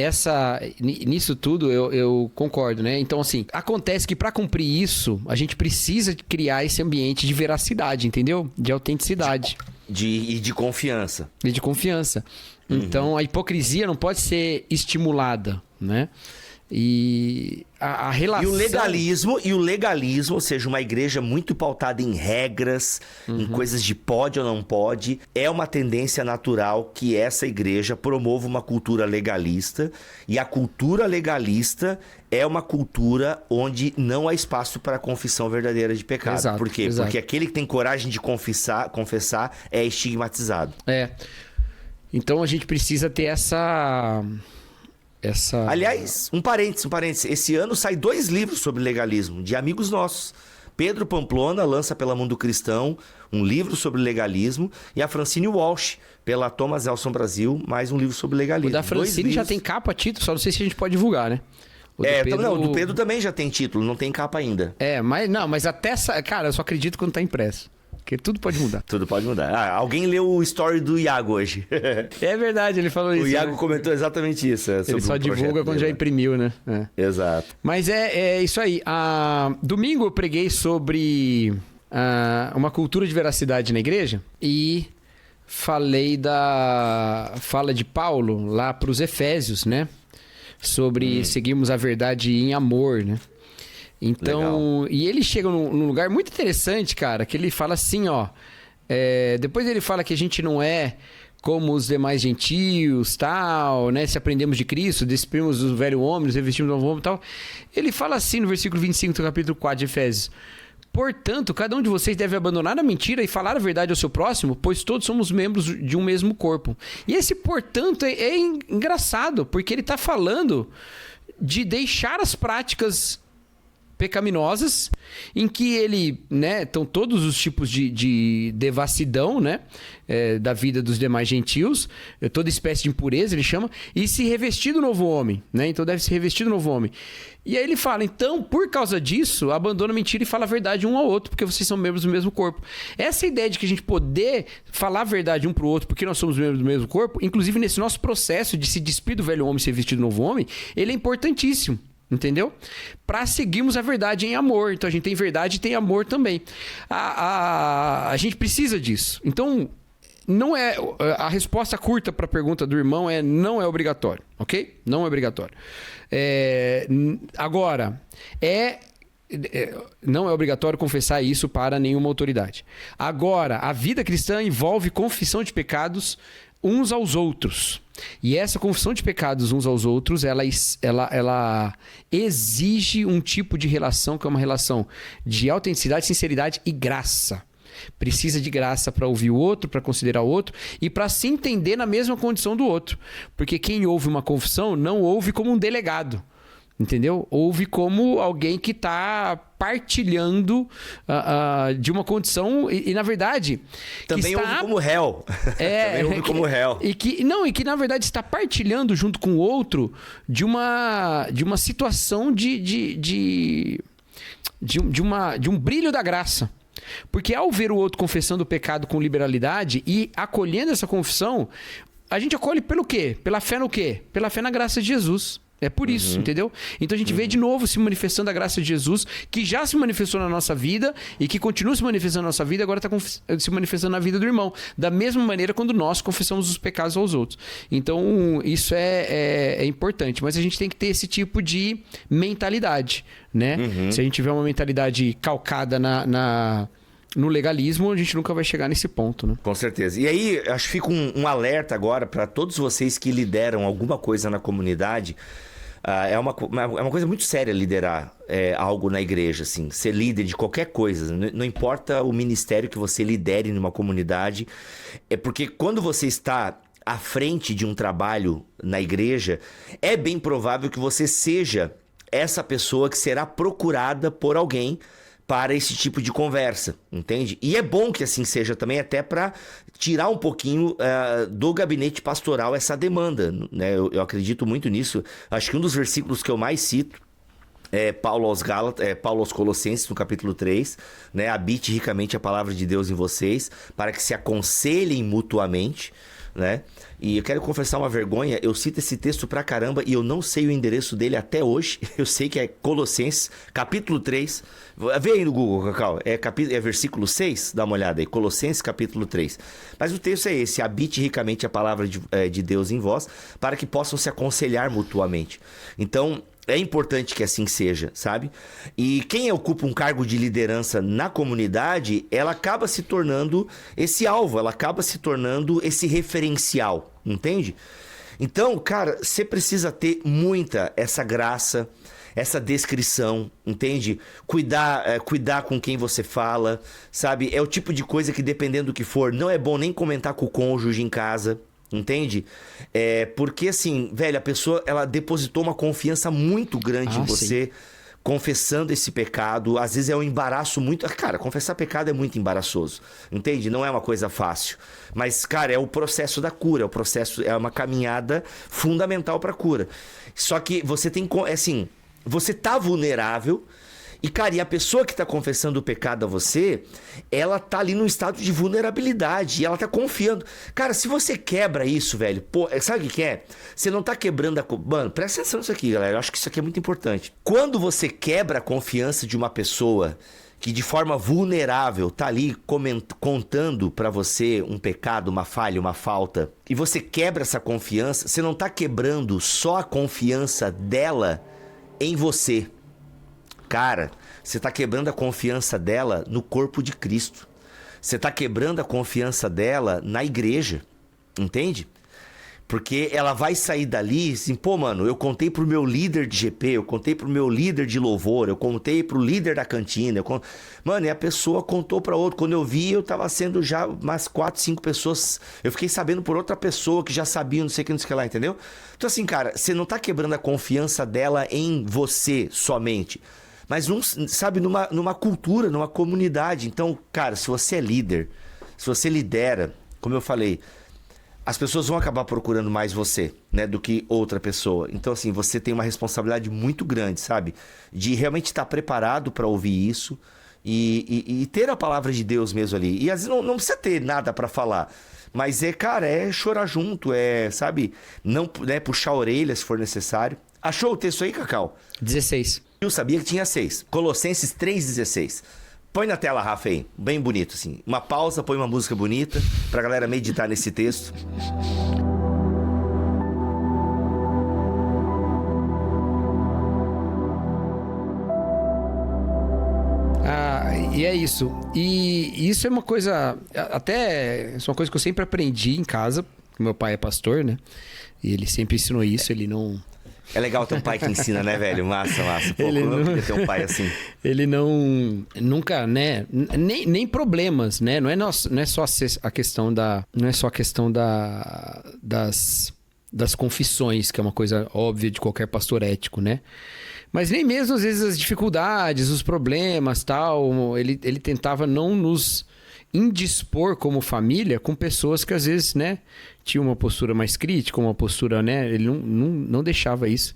nisso tudo eu concordo, né? Então assim, acontece que para cumprir isso, a gente precisa criar esse ambiente de veracidade, entendeu? De autenticidade. De confiança. E de confiança. Então, a hipocrisia não pode ser estimulada, né? E a relação... E o legalismo, ou seja, uma igreja muito pautada em regras, em coisas de pode ou não pode, é uma tendência natural que essa igreja promova uma cultura legalista, e a cultura legalista é uma cultura onde não há espaço para a confissão verdadeira de pecado. Exato, Por quê? exato. Porque aquele que tem coragem de confessar é estigmatizado. Então, a gente precisa ter essa... Aliás, um parênteses. Esse ano sai 2 livros sobre legalismo, de amigos nossos. Pedro Pamplona lança pela Mundo Cristão um livro sobre legalismo, e a Francine Walsh, pela Thomas Nelson Brasil, mais um livro sobre legalismo. O da Francine já tem capa, título, só não sei se a gente pode divulgar, né? O do Pedro também já tem título, não tem capa ainda. Mas até essa... Cara, eu só acredito quando tá impresso. Porque tudo pode mudar. Tudo pode mudar. Alguém leu o story do Iago hoje. É verdade, ele falou isso. O Iago comentou exatamente isso. Ele só divulga quando já imprimiu, né? Exato. Mas é isso aí. Domingo eu preguei sobre uma cultura de veracidade na igreja e falei da fala de Paulo lá para os Efésios, né? Sobre seguirmos a verdade em amor, né? Então, legal. E ele chega num lugar muito interessante, cara, que ele fala assim, ó... depois ele fala que a gente não é como os demais gentios, tal, né? Se aprendemos de Cristo, despimos do velho homem, nos revestimos do novo homem, tal. Ele fala assim no versículo 25 do capítulo 4 de Efésios: portanto, cada um de vocês deve abandonar a mentira e falar a verdade ao seu próximo, pois todos somos membros de um mesmo corpo. E esse portanto é engraçado, porque ele está falando de deixar as práticas pecaminosas, em que ele, né, estão todos os tipos de devassidão, né, da vida dos demais gentios, toda espécie de impureza, ele chama, e se revestir do novo homem, né, então deve se revestir do novo homem. E aí ele fala, então, por causa disso, abandona a mentira e fala a verdade um ao outro, porque vocês são membros do mesmo corpo. Essa ideia de que a gente poder falar a verdade um pro outro, porque nós somos membros do mesmo corpo, inclusive nesse nosso processo de se despir do velho homem e se vestir do novo homem, ele é importantíssimo. Entendeu? Para seguirmos a verdade em amor. Então a gente tem verdade e tem amor também. A gente precisa disso. Então, não é a resposta curta para a pergunta do irmão é não é obrigatório, ok? Não é obrigatório. Agora, não é obrigatório confessar isso para nenhuma autoridade. Agora, a vida cristã envolve confissão de pecados uns aos outros. E essa confissão de pecados uns aos outros, ela exige um tipo de relação que é uma relação de autenticidade, sinceridade e graça. Precisa de graça para ouvir o outro, para considerar o outro e para se entender na mesma condição do outro. Porque quem ouve uma confissão não ouve como um delegado. Entendeu? Ouve como alguém que está partilhando de uma condição e na verdade... Também ouve como réu. Também ouve como réu. E que na verdade está partilhando junto com o outro de uma situação de um brilho da graça. Porque ao ver o outro confessando o pecado com liberalidade e acolhendo essa confissão, a gente acolhe pelo quê? Pela fé no quê? Pela fé na graça de Jesus. É por isso, entendeu? Então a gente vê de novo se manifestando a graça de Jesus, que já se manifestou na nossa vida e que continua se manifestando na nossa vida, agora está se manifestando na vida do irmão. Da mesma maneira quando nós confessamos os pecados aos outros. Então isso é importante, mas a gente tem que ter esse tipo de mentalidade, né? Se a gente tiver uma mentalidade calcada no legalismo, a gente nunca vai chegar nesse ponto, né? Com certeza. E aí, acho que fica um alerta agora para todos vocês que lideram alguma coisa na comunidade. É uma coisa muito séria liderar algo na igreja, assim. Ser líder de qualquer coisa. Não importa o ministério que você lidere numa comunidade. É porque quando você está à frente de um trabalho na igreja, é bem provável que você seja essa pessoa que será procurada por alguém para esse tipo de conversa, entende? E é bom que assim seja também, até para tirar um pouquinho do gabinete pastoral essa demanda, né? Eu acredito muito nisso. Acho que um dos versículos que eu mais cito é Paulo aos Colossenses, no capítulo 3, né? Habite ricamente a palavra de Deus em vocês, para que se aconselhem mutuamente, né? E eu quero confessar uma vergonha, eu cito esse texto pra caramba e eu não sei o endereço dele até hoje. Eu sei que é Colossenses, capítulo 3. Vê aí no Google, Cacau. É versículo 6, dá uma olhada aí. Colossenses, capítulo 3. Mas o texto é esse: habite ricamente a palavra de Deus em vós, para que possam se aconselhar mutuamente. Então, é importante que assim seja, sabe? E quem ocupa um cargo de liderança na comunidade, ela acaba se tornando esse alvo, ela acaba se tornando esse referencial, entende? Então, cara, você precisa ter muita essa graça, essa descrição, entende? Cuidar com quem você fala, sabe? É o tipo de coisa que, dependendo do que for, não é bom nem comentar com o cônjuge em casa. Entende? Porque assim, velho, a pessoa ela depositou uma confiança muito grande em você, sim, confessando esse pecado. Às vezes é um embaraço muito... Cara, confessar pecado é muito embaraçoso, entende? Não é uma coisa fácil. Mas, cara, é o processo da cura, é uma caminhada fundamental para a cura. Só que você tem... Assim, você tá vulnerável. E, cara, e a pessoa que tá confessando o pecado a você, ela tá ali num estado de vulnerabilidade e ela tá confiando. Cara, se você quebra isso, velho, pô, sabe o que é? Você não tá quebrando Mano, presta atenção nisso aqui, galera. Eu acho que isso aqui é muito importante. Quando você quebra a confiança de uma pessoa que de forma vulnerável tá ali contando pra você um pecado, uma falha, uma falta, e você quebra essa confiança, você não tá quebrando só a confiança dela em você. Cara, você tá quebrando a confiança dela no corpo de Cristo. Você tá quebrando a confiança dela na igreja. Entende? Porque ela vai sair dali assim, pô, mano, eu contei pro meu líder de GP, eu contei pro meu líder de louvor, eu contei pro líder da cantina. Mano, e a pessoa contou pra outro. Quando eu vi, eu tava sendo já umas 4, 5 pessoas. Eu fiquei sabendo por outra pessoa que já sabia, não sei o que, não sei o que lá, entendeu? Então assim, cara, você não tá quebrando a confiança dela em você somente. Mas, sabe, numa cultura, numa comunidade. Então, cara, se você é líder, se você lidera, como eu falei... As pessoas vão acabar procurando mais você, né, do que outra pessoa. Então, assim, você tem uma responsabilidade muito grande, sabe? De realmente estar preparado para ouvir isso e ter a palavra de Deus mesmo ali. E às vezes não precisa ter nada para falar. Mas cara, é chorar junto, sabe? Não, né, puxar a orelha se for necessário. Achou o texto aí, Cacau? 16. Eu sabia que tinha 6. Colossenses 3,16. Põe na tela, Rafa, aí. Bem bonito, assim. Uma pausa, põe uma música bonita pra galera meditar nesse texto. E é isso. E isso é uma coisa... Isso é uma coisa que eu sempre aprendi em casa. Meu pai é pastor, né? E ele sempre ensinou isso. Ele não... É legal ter um pai que ensina, né, velho? Massa. Pô, Ele como não... eu queria ter um pai assim. Ele nunca, né? Nem problemas, né? Não é só a questão das confissões, que é uma coisa óbvia de qualquer pastor ético, né? Mas nem mesmo, às vezes, as dificuldades, os problemas, tal. Ele tentava não nos indispor como família com pessoas que, às vezes, né? Tinham uma postura mais crítica, uma postura, né? Ele não deixava isso.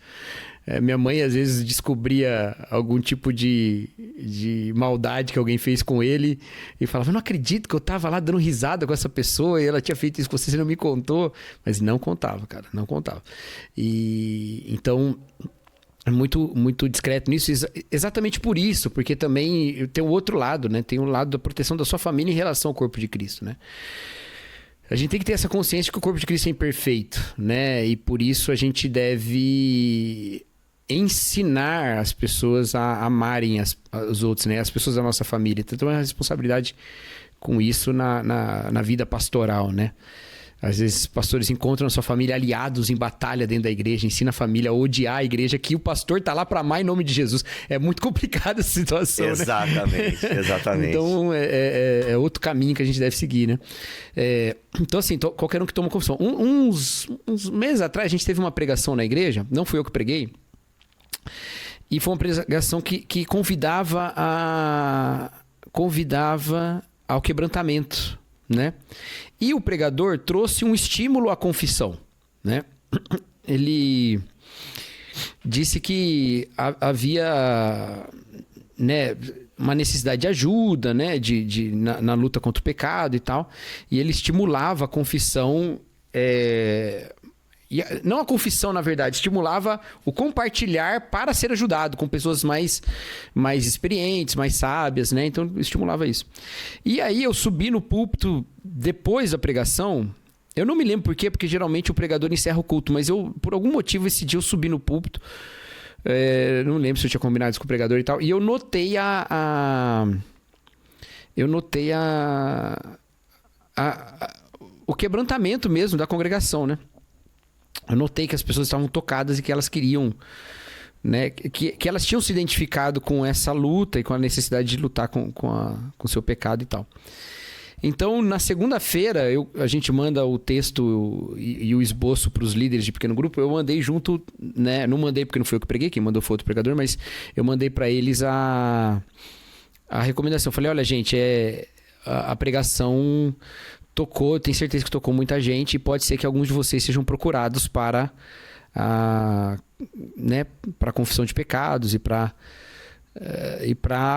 Minha mãe, às vezes, descobria algum tipo de maldade que alguém fez com ele e falava, não acredito que eu tava lá dando risada com essa pessoa e ela tinha feito isso com você não me contou. Mas não contava, cara, não contava. E então... É muito, muito discreto nisso, exatamente por isso, porque também tem o outro lado, né? Tem o lado da proteção da sua família em relação ao corpo de Cristo, né? A gente tem que ter essa consciência de que o corpo de Cristo é imperfeito, né? E por isso a gente deve ensinar as pessoas a amarem os outros, né? As pessoas da nossa família. Então, é uma responsabilidade com isso na vida pastoral, né? Às vezes, pastores encontram a sua família aliados em batalha dentro da igreja, ensina a família a odiar a igreja, que o pastor tá lá para amar em nome de Jesus. É muito complicada essa situação, exatamente, né? Exatamente. Então, é outro caminho que a gente deve seguir, né? Então, assim, qualquer um que toma confissão. Uns meses atrás, a gente teve uma pregação na igreja, não fui eu que preguei, e foi uma pregação que convidava ao quebrantamento, né? E o pregador trouxe um estímulo à confissão, né? Ele disse que havia, né, uma necessidade de ajuda, né, na luta contra o pecado e tal. E ele estimulava a confissão, não a confissão, na verdade, estimulava o compartilhar para ser ajudado com pessoas mais experientes, mais sábias, né? Então, estimulava isso. E aí, eu subi no púlpito depois da pregação. Eu não me lembro por quê, porque geralmente o pregador encerra o culto, mas por algum motivo, esse dia eu subi no púlpito. Não lembro se eu tinha combinado isso com o pregador e tal. E eu notei o quebrantamento mesmo da congregação, né? Eu notei que as pessoas estavam tocadas e que elas queriam, né, que elas tinham se identificado com essa luta e com a necessidade de lutar com o seu pecado e tal. Então, na segunda-feira, a gente manda o texto e o esboço para os líderes de pequeno grupo. Eu mandei junto, né? Não mandei porque não foi eu que preguei, quem mandou foi outro pregador, mas eu mandei para eles a recomendação. Eu falei, olha, gente, a pregação tocou, tenho certeza que tocou muita gente e pode ser que alguns de vocês sejam procurados para confissão de pecados e para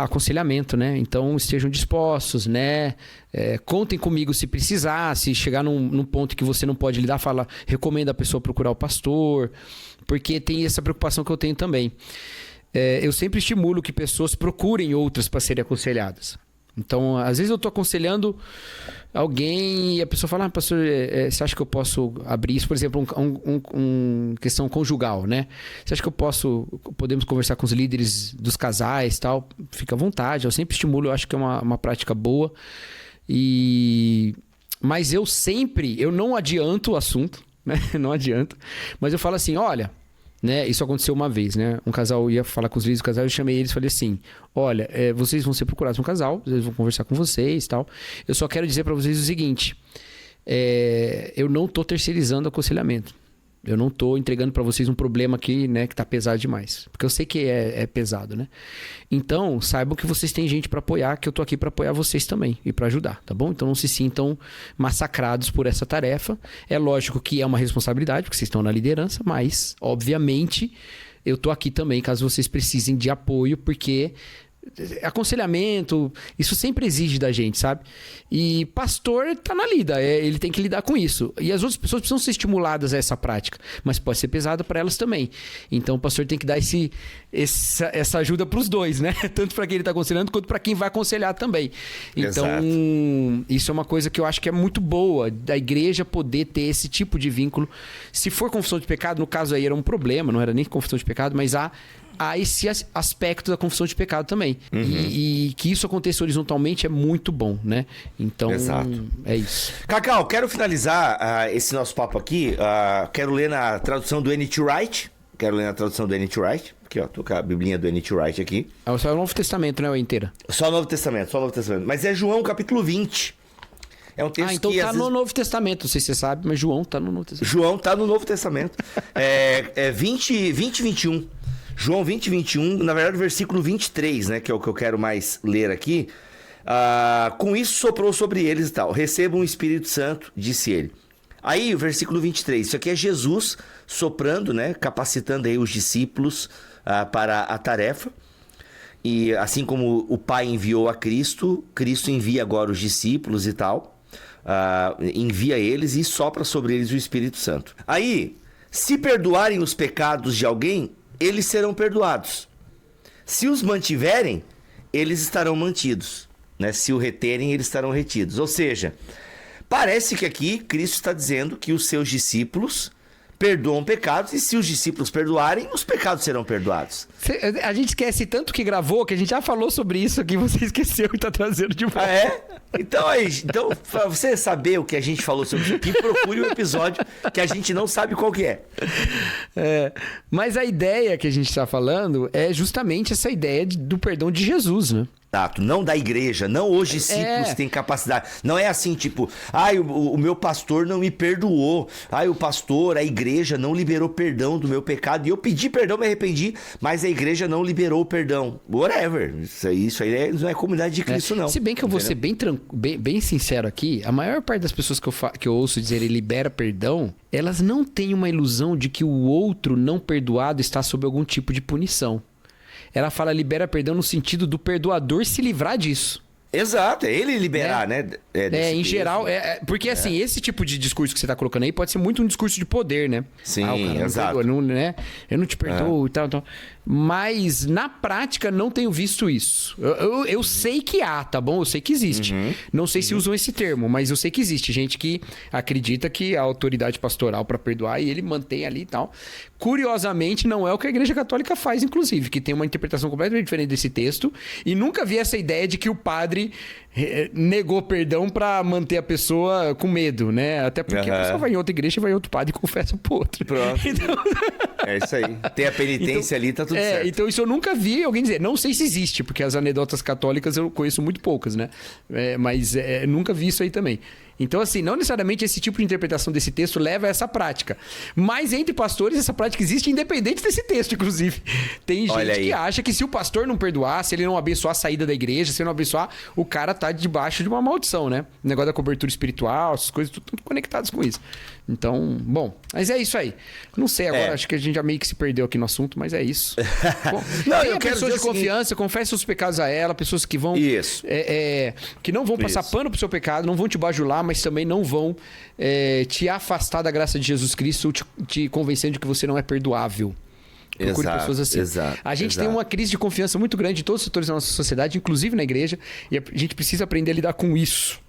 aconselhamento, né? Então estejam dispostos, né? Contem comigo se precisar, se chegar num ponto que você não pode lidar, recomenda a pessoa procurar o pastor, porque tem essa preocupação que eu tenho também. Eu sempre estimulo que pessoas procurem outras para serem aconselhadas. Então, às vezes eu estou aconselhando alguém e a pessoa fala, pastor, você acha que eu posso abrir isso? Por exemplo, questão conjugal, né? Você acha que podemos conversar com os líderes dos casais e tal? Fica à vontade, eu sempre estimulo, eu acho que é uma prática boa. Mas eu não adianto o assunto, né? Não adianto. Mas eu falo assim, olha, né? Isso aconteceu uma vez, né? Um casal ia falar com os líderes do casal, eu chamei eles e falei assim, olha, vocês vão ser procurados um casal, eles vão conversar com vocês e tal. Eu só quero dizer para vocês o seguinte, eu não tô terceirizando o aconselhamento. Eu não tô entregando para vocês um problema aqui, né, que tá pesado demais. Porque eu sei que é pesado, né? Então, saibam que vocês têm gente para apoiar, que eu tô aqui para apoiar vocês também e para ajudar, tá bom? Então não se sintam massacrados por essa tarefa. É lógico que é uma responsabilidade, porque vocês estão na liderança, mas, obviamente, eu tô aqui também caso vocês precisem de apoio, porque aconselhamento, isso sempre exige da gente, sabe? E pastor tá na lida, ele tem que lidar com isso. E as outras pessoas precisam ser estimuladas a essa prática, mas pode ser pesada para elas também. Então o pastor tem que dar essa ajuda para os dois, né? Tanto para quem ele tá aconselhando quanto para quem vai aconselhar também. Então, isso é uma coisa que eu acho que é muito boa, da igreja poder ter esse tipo de vínculo. Se for confissão de pecado, no caso aí era um problema, não era nem confissão de pecado, mas há esse aspecto da confissão de pecado também. E que isso aconteça horizontalmente é muito bom, né? Então, é isso. Cacau, quero finalizar esse nosso papo aqui. Quero ler na tradução do N.T. Wright. Aqui, ó, tô com a biblinha do N.T. Wright aqui. Só o Novo Testamento, né? Ou inteira? Só o Novo Testamento. Mas é João capítulo 20. É um texto então que, tá no Novo Testamento, não sei se você sabe, mas João tá no Novo Testamento. João tá no Novo Testamento. 20 e 21. João 20 e 21, na verdade o versículo 23, né, que é o que eu quero mais ler aqui. Com isso soprou sobre eles e tal. Recebam o Espírito Santo, disse ele. Aí o versículo 23, isso aqui é Jesus soprando, né, capacitando aí os discípulos para a tarefa. E assim como o Pai enviou a Cristo, Cristo envia agora os discípulos e tal. Envia eles e sopra sobre eles o Espírito Santo. Aí, se perdoarem os pecados de alguém, eles serão perdoados. Se os mantiverem, eles estarão mantidos, né? Se o reterem, eles estarão retidos. Ou seja, parece que aqui Cristo está dizendo que os seus discípulos perdoam pecados, e se os discípulos perdoarem, os pecados serão perdoados. A gente esquece tanto que gravou, que a gente já falou sobre isso aqui, você esqueceu e tá trazendo de volta. Então, pra você saber o que a gente falou sobre isso aqui, procure um episódio que a gente não sabe qual que é. Mas a ideia que a gente tá falando é justamente essa ideia do perdão de Jesus, né? Exato, não da igreja, não os discípulos têm capacidade. Não é assim, tipo, o meu pastor não me perdoou. O pastor, a igreja não liberou perdão do meu pecado. E eu pedi perdão, me arrependi, mas a igreja não liberou o perdão. Whatever. Isso aí não é comunidade de Cristo, não. Se bem que eu vou ser bem sincero aqui, a maior parte das pessoas que eu ouço dizerem libera perdão, elas não têm uma ilusão de que o outro não perdoado está sob algum tipo de punição. Ela fala libera perdão no sentido do perdoador se livrar disso. Exato, é ele liberar, né? Em geral, porque assim, esse tipo de discurso que você tá colocando aí pode ser muito um discurso de poder, né? Sim, exato. Eu não te perdoo e tal. Mas na prática não tenho visto isso. Eu sei que há, tá bom? Eu sei que existe. Não sei se usam esse termo, mas eu sei que existe gente que acredita que a autoridade pastoral para perdoar e ele mantém ali e tal. Curiosamente, não é o que a Igreja Católica faz, inclusive, que tem uma interpretação completamente diferente desse texto. E nunca vi essa ideia de que o padre negou perdão para manter a pessoa com medo, né? Até porque a pessoa vai em outra igreja, vai em outro padre e confessa pro outro. Pronto. Então... É isso aí. Tem a penitência ali, tá tudo certo. Então isso eu nunca vi alguém dizer. Não sei se existe, porque as anedotas católicas eu conheço muito poucas, né? Mas nunca vi isso aí também. Então, assim, não necessariamente esse tipo de interpretação desse texto leva a essa prática. Mas entre pastores, essa prática existe independente desse texto, inclusive. Tem gente que acha que se o pastor não perdoar, se ele não abençoar a saída da igreja, se ele não abençoar, o cara tá debaixo de uma maldição, né? O negócio da cobertura espiritual, essas coisas, tudo conectadas com isso. Então, bom, mas é isso aí. Não sei agora, acho que a gente já meio que se perdeu aqui no assunto, mas é isso. Bom, tenha pessoas de confiança, confesse os pecados a ela, pessoas que vão... Isso. Que não vão passar pano pro seu pecado, não vão te bajular, mas também não vão te afastar da graça de Jesus Cristo, te convencendo de que você não é perdoável. Procure pessoas assim. A gente tem uma crise de confiança muito grande em todos os setores da nossa sociedade, inclusive na igreja, e a gente precisa aprender a lidar com isso.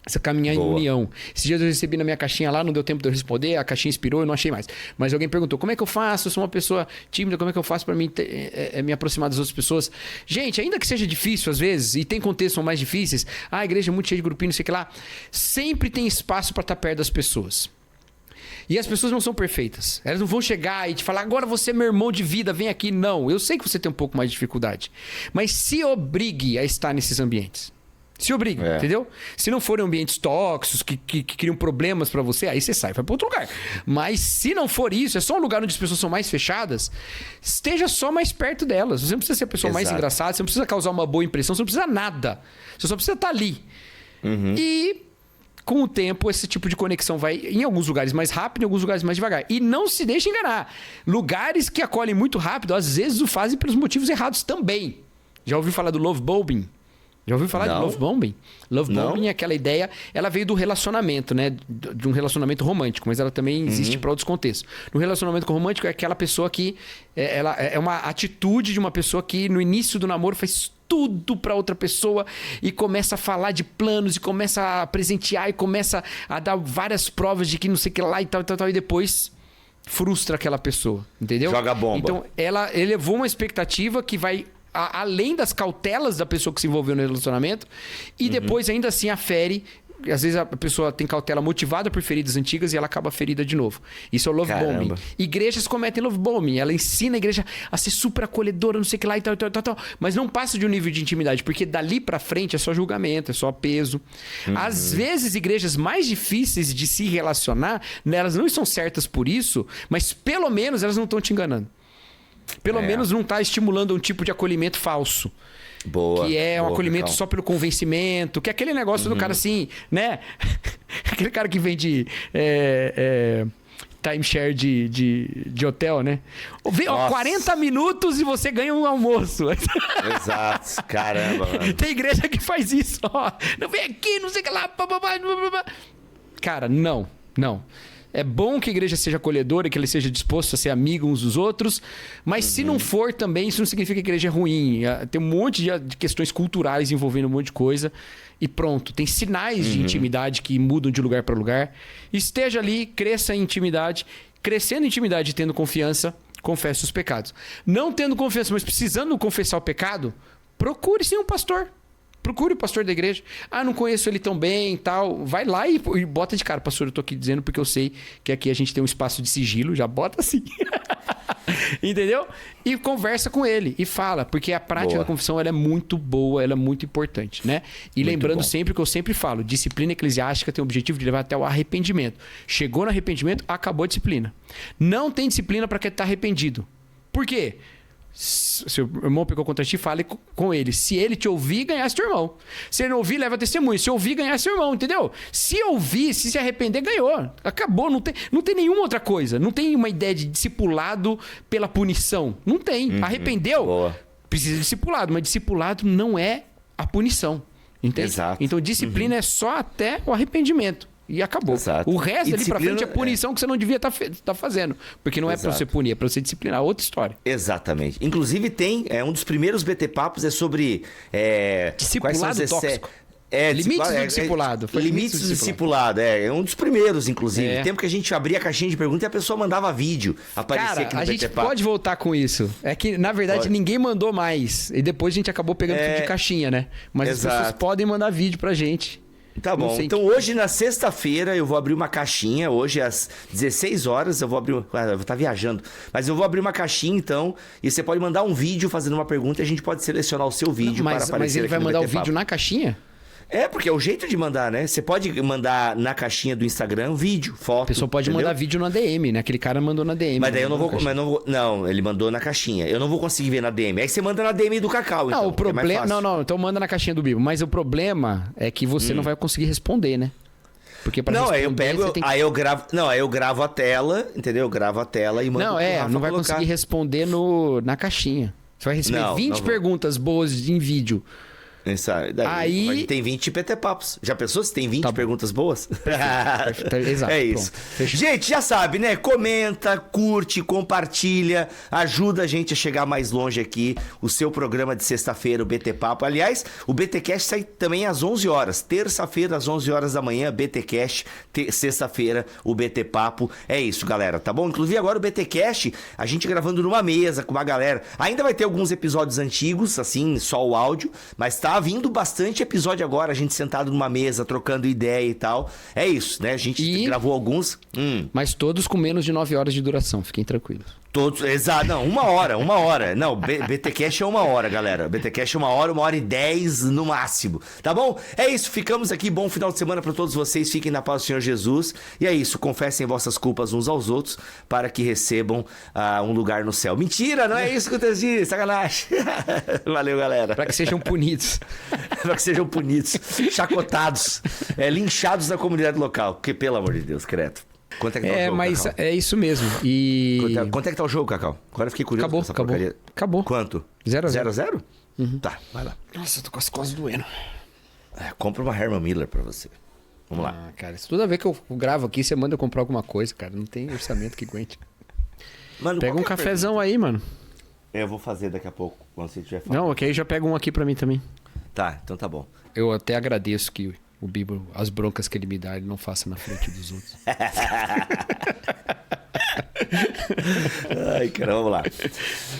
Essa caminhar em união. Esses dias eu recebi na minha caixinha lá, não deu tempo de eu responder, a caixinha expirou, eu não achei mais. Mas alguém perguntou, como é que eu faço? Eu sou uma pessoa tímida, como é que eu faço para me aproximar das outras pessoas? Gente, ainda que seja difícil às vezes, e tem contextos mais difíceis, a igreja é muito cheia de grupinho, não sei o que lá, sempre tem espaço para estar perto das pessoas. E as pessoas não são perfeitas. Elas não vão chegar e te falar, agora você é meu irmão de vida, vem aqui. Não, eu sei que você tem um pouco mais de dificuldade. Mas se obrigue a estar nesses ambientes. Se obrigue, entendeu? Se não forem ambientes tóxicos, que criam problemas pra você, aí você sai, vai pra outro lugar. Mas se não for isso, é só um lugar onde as pessoas são mais fechadas, esteja só mais perto delas. Você não precisa ser a pessoa mais engraçada, você não precisa causar uma boa impressão, você não precisa nada. Você só precisa estar ali. E com o tempo, esse tipo de conexão vai em alguns lugares mais rápido, em alguns lugares mais devagar. E não se deixe enganar. Lugares que acolhem muito rápido, às vezes o fazem pelos motivos errados também. Já ouviu falar do love bombing? Já ouviu falar de love bombing? Love bombing é aquela ideia, ela veio do relacionamento, né? De um relacionamento romântico, mas ela também existe para outros contextos. No relacionamento romântico é aquela pessoa que... ela é uma atitude de uma pessoa que no início do namoro faz tudo para outra pessoa e começa a falar de planos e começa a presentear e começa a dar várias provas de que não sei o que lá e tal, e depois frustra aquela pessoa, entendeu? Joga a bomba. Então, ela elevou uma expectativa que vai... além das cautelas da pessoa que se envolveu no relacionamento, e depois ainda assim afere. Às vezes a pessoa tem cautela motivada por feridas antigas e ela acaba ferida de novo. Isso é o love bombing. Igrejas cometem love bombing. Ela ensina a igreja a ser super acolhedora, não sei o que lá e tal. Mas não passa de um nível de intimidade, porque dali pra frente é só julgamento, é só peso. Às vezes, igrejas mais difíceis de se relacionar, elas não estão certas por isso, mas pelo menos elas não estão te enganando. Pelo menos não está estimulando um tipo de acolhimento falso. Boa. Que é um acolhimento só pelo convencimento. Que é aquele negócio do cara assim, né? Aquele cara que vende timeshare de hotel, né? Vem, 40 minutos e você ganha um almoço. Exato. Caramba, mano. Tem igreja que faz isso. Ó. Não vem aqui, não sei o que lá. Cara, não. É bom que a igreja seja acolhedora, que ela seja disposta a ser amigo uns dos outros, mas se não for também, isso não significa que a igreja é ruim. Tem um monte de questões culturais envolvendo um monte de coisa e pronto. Tem sinais de intimidade que mudam de lugar para lugar. Esteja ali, cresça em intimidade. Crescendo em intimidade e tendo confiança, confesse os pecados. Não tendo confiança, mas precisando confessar o pecado, procure sim um pastor. Procure o pastor da igreja. Não conheço ele tão bem e tal. Vai lá e bota de cara. Pastor, eu tô aqui dizendo porque eu sei que aqui a gente tem um espaço de sigilo. Já bota assim. Entendeu? E conversa com ele. E fala. Porque a prática da confissão ela é muito boa. Ela é muito importante, né? E muito lembrando sempre o que eu sempre falo. Disciplina eclesiástica tem o objetivo de levar até o arrependimento. Chegou no arrependimento, acabou a disciplina. Não tem disciplina para quem tá arrependido. Por quê? Seu irmão pecou contra ti, fale com ele. Se ele te ouvir, ganhasse teu irmão. Se ele não ouvir, leva testemunho. Se ouvir, ganhasse teu irmão, entendeu? Se ouvir, se arrepender, ganhou. Acabou, não tem nenhuma outra coisa. Não tem uma ideia de discipulado pela punição. Não tem. Arrependeu, precisa de discipulado. Mas discipulado não é a punição. Entende? Exato. Então disciplina é só até o arrependimento. E acabou. Exato. O resto ali pra frente é punição que você não devia estar fazendo. Porque não é pra você punir, é pra você disciplinar. Outra história. Exatamente. Inclusive tem, um dos primeiros BT Papos é sobre... discipulado tóxico. Limites do discipulado. Limites do discipulado. É um dos primeiros, inclusive. Tempo que a gente abria a caixinha de perguntas e a pessoa mandava vídeo. Aparecia aqui no a gente pode voltar com isso. É que, na verdade, ninguém mandou mais. E depois a gente acabou pegando tudo de caixinha, né? Mas as pessoas podem mandar vídeo pra gente. Tá bom. Então hoje, na sexta-feira, eu vou abrir uma caixinha. Hoje, às 16 horas, eu vou abrir... eu vou estar viajando. Mas eu vou abrir uma caixinha, então. E você pode mandar um vídeo fazendo uma pergunta e a gente pode selecionar o seu vídeo para aparecer. Mas ele vai mandar o vídeo na caixinha? Porque é o jeito de mandar, né? Você pode mandar na caixinha do Instagram um vídeo, foto. A pessoa pode mandar vídeo na DM, né? Aquele cara mandou na DM. Mas daí eu não vou. Não, ele mandou na caixinha. Eu não vou conseguir ver na DM. Aí você manda na DM do Cacau. Não, então, o problema. Não, então manda na caixinha do Bibo. Mas o problema é que você não vai conseguir responder, né? Porque pra responder, aí eu pego. Aí eu gravo. Não, aí eu gravo a tela, entendeu? Eu gravo a tela e mando. Não vai conseguir responder na caixinha. Você vai receber 20 perguntas boas em vídeo. Aí- tem 20 PT Papos. Já pensou se tem 20 perguntas boas? Exato, É isso. pronto, fechou. Gente, já sabe, né? Comenta, curte, compartilha, ajuda a gente a chegar mais longe aqui. O seu programa de sexta-feira, o BT Papo. Aliás, o BT Cast sai também às 11 horas. Terça-feira, às 11 horas da manhã, BT Cast. Sexta-feira, o BT Papo. É isso, galera, tá bom? Inclusive agora o BT Cast, a gente gravando numa mesa com uma galera. Ainda vai ter alguns episódios antigos, assim, só o áudio, mas tá vindo bastante episódio agora, a gente sentado numa mesa, trocando ideia e tal. É isso, né? A gente gravou alguns. Mas todos com menos de 9 horas de duração, fiquem tranquilos. Todos, exato, não, uma hora. Não, BTcast é 1 hora, galera. BTcast é 1 hora e 10 no máximo. Tá bom? É isso, ficamos aqui. Bom final de semana pra todos vocês. Fiquem na paz do Senhor Jesus. E é isso, confessem vossas culpas uns aos outros para que recebam um lugar no céu. Mentira, não é isso que eu te disse, sacanagem. Valeu, galera. Para que sejam punidos. Para que sejam punidos, chacotados, linchados na comunidade local. Que, pelo amor de Deus, credo. Quanto é que tá o jogo, mas Cacau? é isso mesmo. E... Quanto é que tá o jogo, Cacau? Agora eu fiquei curioso com essa porcaria. Acabou. Quanto? 0-0. 0-0? Tá, vai lá. Nossa, eu tô com as costas doendo. Compra uma Herman Miller pra você. Vamos lá. Cara, isso toda vez que eu gravo aqui, você manda eu comprar alguma coisa, cara. Não tem orçamento que aguente. Mano, Pega um qualquer cafezão aí, mano. Eu vou fazer daqui a pouco, quando você estiver falando. Não, ok, já pega um aqui pra mim também. Tá, então tá bom. Eu até agradeço que o Bibo, as broncas que ele me dá, ele não faça na frente dos outros. Ai, cara, vamos lá.